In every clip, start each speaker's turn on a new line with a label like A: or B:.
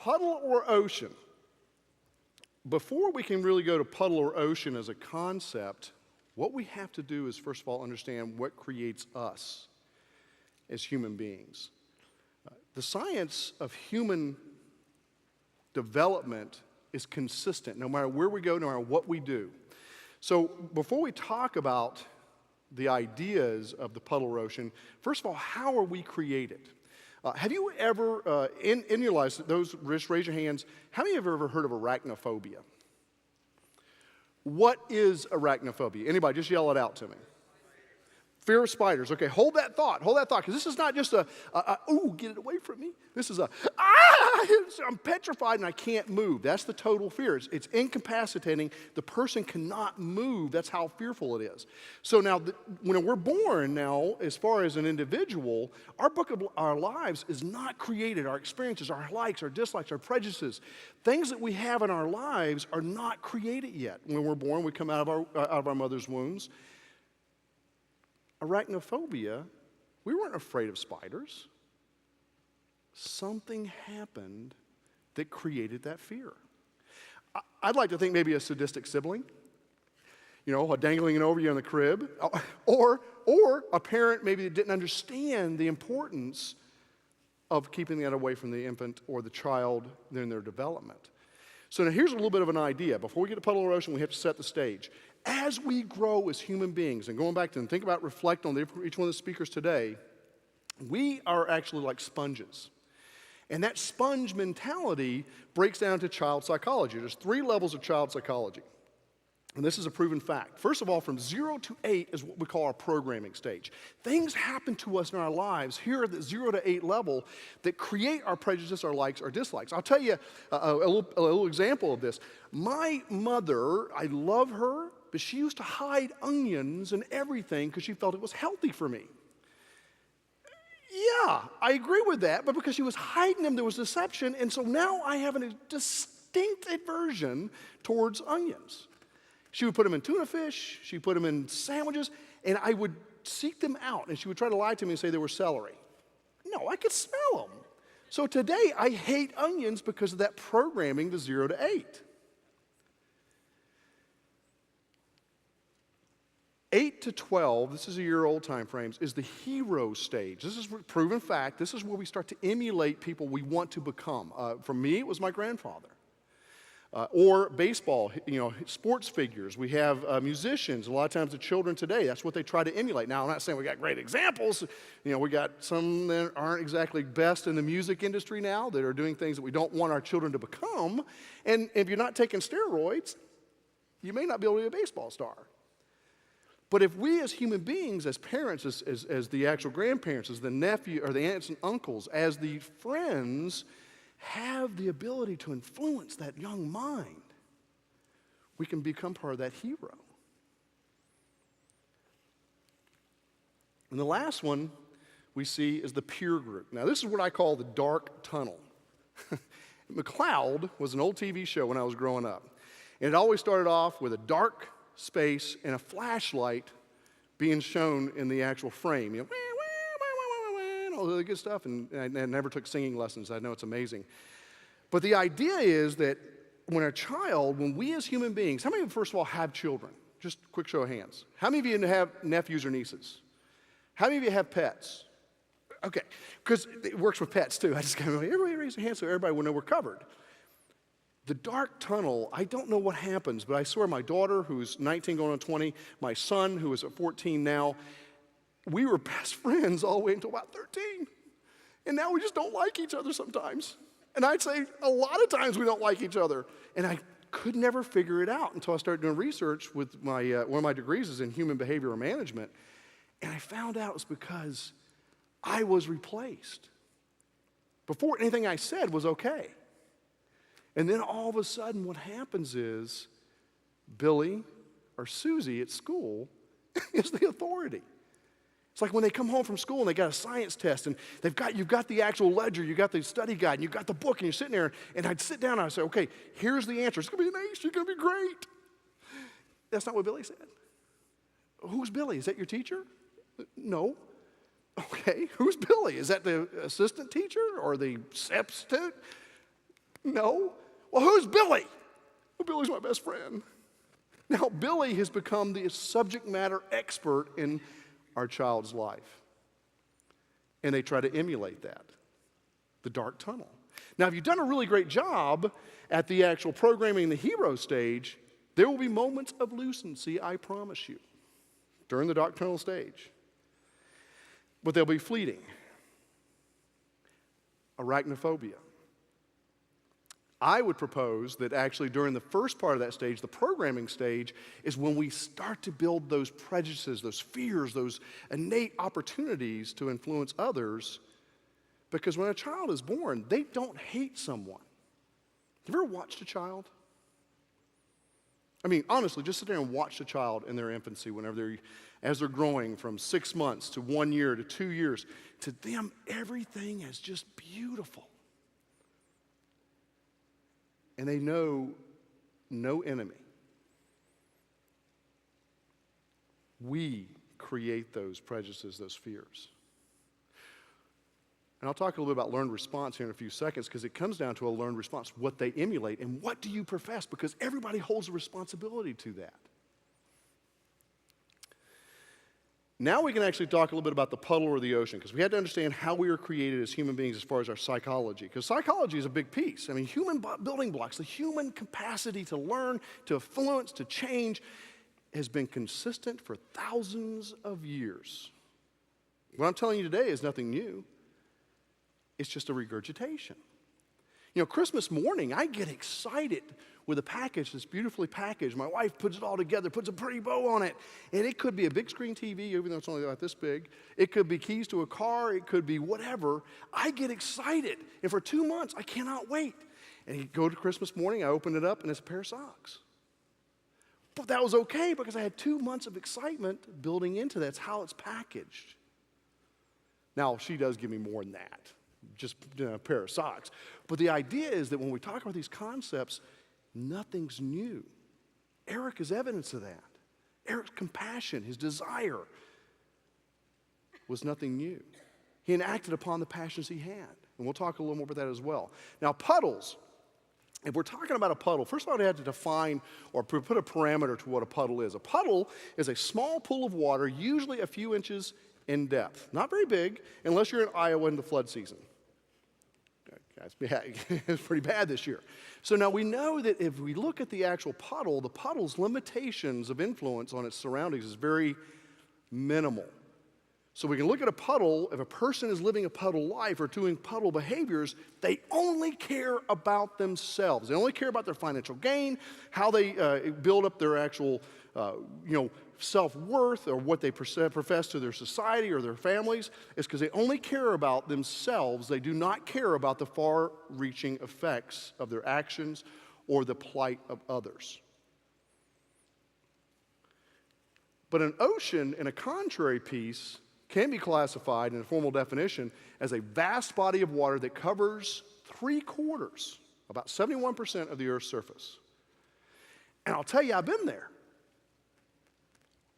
A: puddle or ocean? Before we can really go to puddle or ocean as a concept, what we have to do is, first of all, understand what creates us as human beings. The science of human development is consistent, no matter where we go, no matter what we do. So before we talk about the ideas of the puddle or ocean, first of all, how are we created? Have you ever, in your lives, those, just raise your hands, how many of you have ever heard of arachnophobia? What is arachnophobia? Anybody, just yell it out to me. Fear of spiders. Okay, hold that thought, because this is not just ooh, get it away from me. This is I'm petrified and I can't move. That's the total fear. It's incapacitating. The person cannot move. That's how fearful it is. So now, when we're born now, as far as an individual, our book of our lives is not created. Our experiences, our likes, our dislikes, our prejudices, things that we have in our lives are not created yet. When we're born, we come out of our mother's wombs. Arachnophobia, we weren't afraid of spiders. Something happened that created that fear. I'd like to think maybe a sadistic sibling, dangling it over you in the crib, or a parent maybe that didn't understand the importance of keeping that away from the infant or the child in their development. So now here's a little bit of an idea. Before we get to puddle or ocean, we have to set the stage. As we grow as human beings, and going back to and think about, reflect on each one of the speakers today, we are actually like sponges. And that sponge mentality breaks down to child psychology. There's 3 levels of child psychology. And this is a proven fact. First of all, from 0 to 8 is what we call our programming stage. Things happen to us in our lives here at the 0 to 8 level that create our prejudices, our likes, our dislikes. I'll tell you a little example of this. My mother, I love her, but she used to hide onions and everything because she felt it was healthy for me. Yeah, I agree with that, but because she was hiding them, there was deception, and so now I have a distinct aversion towards onions. She would put them in tuna fish, she would put them in sandwiches, and I would seek them out, and she would try to lie to me and say they were celery. No, I could smell them. So today, I hate onions because of that programming, the 0 to 8. 8 to 12, this is a year-old time frames, is the hero stage. This is proven fact. This is where we start to emulate people we want to become. For me, it was my grandfather. Or baseball, sports figures. We have musicians. A lot of times the children today, that's what they try to emulate. Now, I'm not saying we got great examples. We got some that aren't exactly best in the music industry now that are doing things that we don't want our children to become. And if you're not taking steroids, you may not be able to be a baseball star. But if we as human beings, as parents, as the actual grandparents, as the nephew or the aunts and uncles, as the friends, have the ability to influence that young mind, we can become part of that hero. And the last one we see is the peer group. Now, this is what I call the dark tunnel. McCloud was an old TV show when I was growing up. And it always started off with a dark space and a flashlight being shown in the actual frame. All the good stuff, and I never took singing lessons. I know it's amazing. But the idea is that when we as human beings, how many of you, first of all, have children? Just a quick show of hands. How many of you have nephews or nieces? How many of you have pets? Okay, because it works with pets too. I just kind of, everybody raise their hand so everybody will know we're covered. The dark tunnel, I don't know what happens, but I swear my daughter, who's 19 going on 20, my son, who is at 14 now, we were best friends all the way until about 13. And now we just don't like each other sometimes. And I'd say a lot of times we don't like each other. And I could never figure it out until I started doing research with my one of my degrees is in human behavioral management. And I found out it was because I was replaced. Before, anything I said was okay. And then all of a sudden what happens is Billy or Susie at school is the authority. It's like when they come home from school and they got a science test and you've got the actual ledger, you've got the study guide, and you've got the book, and you're sitting there, and I'd sit down and I'd say, okay, here's the answer. It's going to be an ace. You're going to be great. That's not what Billy said. Who's Billy? Is that your teacher? No. Okay, who's Billy? Is that the assistant teacher or the substitute? No. Well, who's Billy? Well, Billy's my best friend. Now, Billy has become the subject matter expert in our child's life. And they try to emulate that, the dark tunnel. Now, if you've done a really great job at the actual programming the hero stage, there will be moments of lucency, I promise you, during the dark tunnel stage. But they'll be fleeting. Arachnophobia. I would propose that actually during the first part of that stage, the programming stage, is when we start to build those prejudices, those fears, those innate opportunities to influence others. Because when a child is born, they don't hate someone. Have you ever watched a child? I mean, honestly, just sit there and watch a child in their infancy as they're growing from 6 months to 1 year to 2 years. To them, everything is just beautiful. And they know no enemy. We create those prejudices, those fears. And I'll talk a little bit about learned response here in a few seconds, because it comes down to a learned response, what they emulate, and what do you profess, because everybody holds a responsibility to that. Now we can actually talk a little bit about the puddle or the ocean, because we had to understand how we were created as human beings as far as our psychology, because psychology is a big piece. I mean, human building blocks, the human capacity to learn, to influence, to change, has been consistent for thousands of years. What I'm telling you today is nothing new. It's just a regurgitation. You know, Christmas morning, I get excited with a package that's beautifully packaged. My wife puts it all together, puts a pretty bow on it. And it could be a big screen TV, even though it's only like this big. It could be keys to a car. It could be whatever. I get excited. And for 2 months, I cannot wait. And you go to Christmas morning, I open it up, and it's a pair of socks. But that was okay because I had 2 months of excitement building into that. That's how it's packaged. Now, she does give me more than that. Just a pair of socks. But the idea is that when we talk about these concepts, nothing's new. Eric is evidence of that. Eric's compassion, his desire, was nothing new. He enacted upon the passions he had. And we'll talk a little more about that as well. Now, puddles. If we're talking about a puddle, first of all, we have to define or put a parameter to what a puddle is. A puddle is a small pool of water, usually a few inches in depth. Not very big, unless you're in Iowa in the flood season. It's pretty bad this year. So now we know that if we look at the actual puddle, the puddle's limitations of influence on its surroundings is very minimal. So we can look at a puddle. If a person is living a puddle life or doing puddle behaviors, they only care about themselves. They only care about their financial gain, how they build up their actual, self-worth, or what they profess to their society or their families. It's because they only care about themselves. They do not care about the far-reaching effects of their actions or the plight of others. But an ocean, in a contrary piece, can be classified in a formal definition as a vast body of water that covers 3/4, about 71% of the Earth's surface. And I'll tell you, I've been there.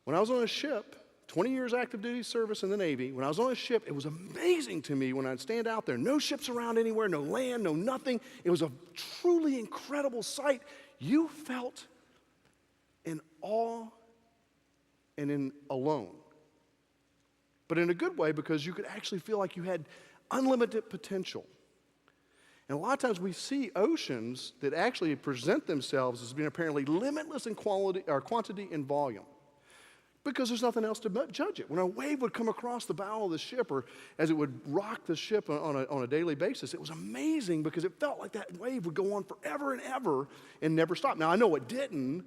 A: When I was on a ship, 20 years active duty service in the Navy, when I was on a ship, it was amazing to me when I'd stand out there. No ships around anywhere, no land, no nothing. It was a truly incredible sight. You felt in awe and alone. But in a good way, because you could actually feel like you had unlimited potential. And a lot of times we see oceans that actually present themselves as being apparently limitless in quality or quantity and volume, because there's nothing else to judge it. When a wave would come across the bow of the ship, or as it would rock the ship on a daily basis, it was amazing because it felt like that wave would go on forever and ever and never stop. Now, I know it didn't,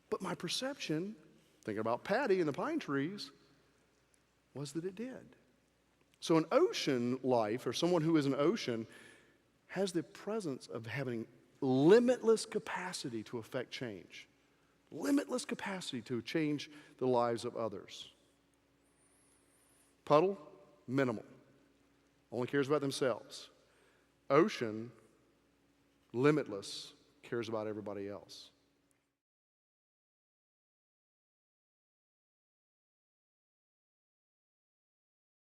A: but my perception, thinking about Patty and the pine trees, was that it did. So an ocean life, or someone who is an ocean, has the presence of having limitless capacity to affect change. Limitless capacity to change the lives of others. Puddle, minimal. Only cares about themselves. Ocean, limitless, cares about everybody else.